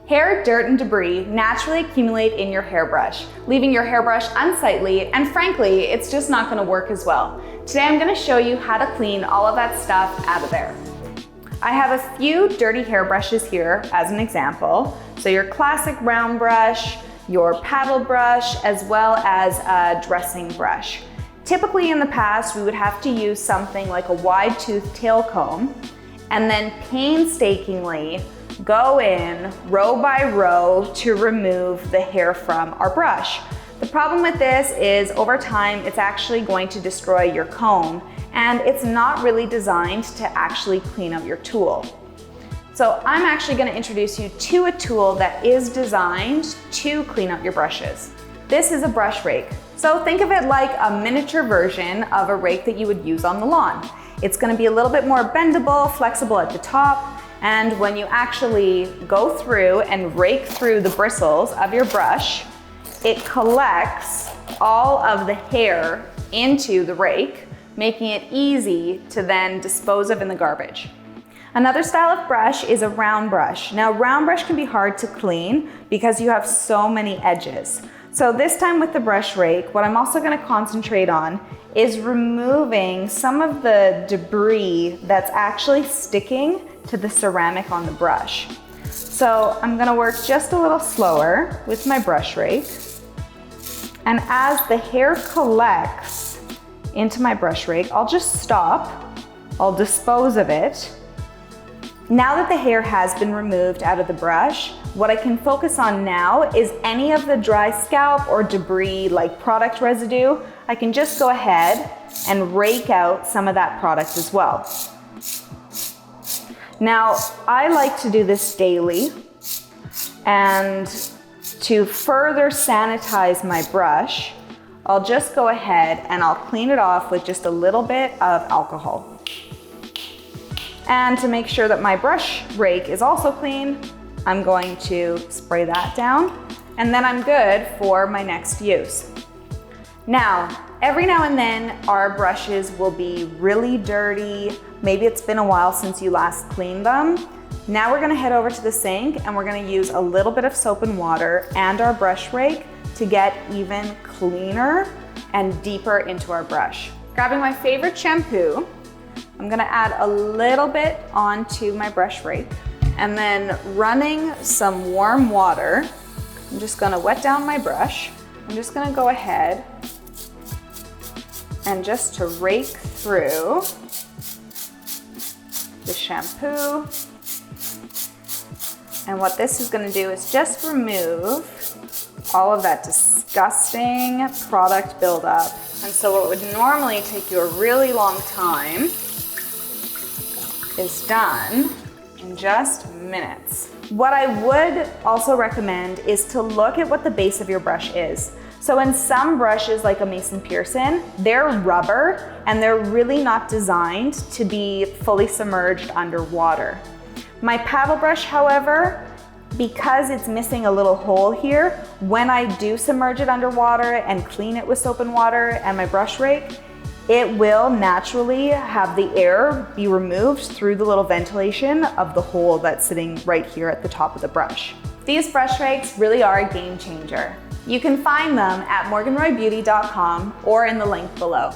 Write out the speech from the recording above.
Hair, dirt, and debris naturally accumulate in your hairbrush, leaving your hairbrush unsightly, and frankly, it's just not gonna work as well. Today I'm gonna show you how to clean all of that stuff out of there. I have a few dirty hairbrushes here as an example. So your classic round brush, your paddle brush, as well as a dressing brush. Typically in the past, we would have to use something like a wide tooth tail comb and then painstakingly go in row by row to remove the hair from our brush. The problem with this is over time, it's actually going to destroy your comb and it's not really designed to actually clean up your tool. So I'm actually gonna introduce you to a tool that is designed to clean up your brushes. This is a brush rake. So think of it like a miniature version of a rake that you would use on the lawn. It's gonna be a little bit more bendable, flexible at the top, and when you actually go through and rake through the bristles of your brush, it collects all of the hair into the rake, making it easy to then dispose of in the garbage. Another style of brush is a round brush. Now, round brush can be hard to clean because you have so many edges. So this time with the brush rake, what I'm also gonna concentrate on is removing some of the debris that's actually sticking to the ceramic on the brush. So I'm gonna work just a little slower with my brush rake. And as the hair collects into my brush rake, I'll just stop, I'll dispose of it. Now that the hair has been removed out of the brush, what I can focus on now is any of the dry scalp or debris like product residue. I can just go ahead and rake out some of that product as well. Now, I like to do this daily, and to further sanitize my brush, I'll just go ahead and I'll clean it off with just a little bit of alcohol. And to make sure that my brush rake is also clean, I'm going to spray that down, and then I'm good for my next use. Now, every now and then our brushes will be really dirty. Maybe it's been a while since you last cleaned them. Now we're gonna head over to the sink and we're gonna use a little bit of soap and water and our brush rake to get even cleaner and deeper into our brush. Grabbing my favorite shampoo, I'm gonna add a little bit onto my brush rake and then running some warm water. I'm just gonna wet down my brush. I'm just gonna go ahead and just to rake through the shampoo. And what this is gonna do is just remove all of that disgusting product buildup. And so what would normally take you a really long time is done in just minutes. What I would also recommend is to look at what the base of your brush is. So in some brushes like a Mason Pearson, they're rubber and they're really not designed to be fully submerged underwater. My paddle brush, however, because it's missing a little hole here, when I do submerge it underwater and clean it with soap and water and my brush rake, it will naturally have the air be removed through the little ventilation of the hole that's sitting right here at the top of the brush. These brush rakes really are a game changer. You can find them at morganroybeauty.com or in the link below.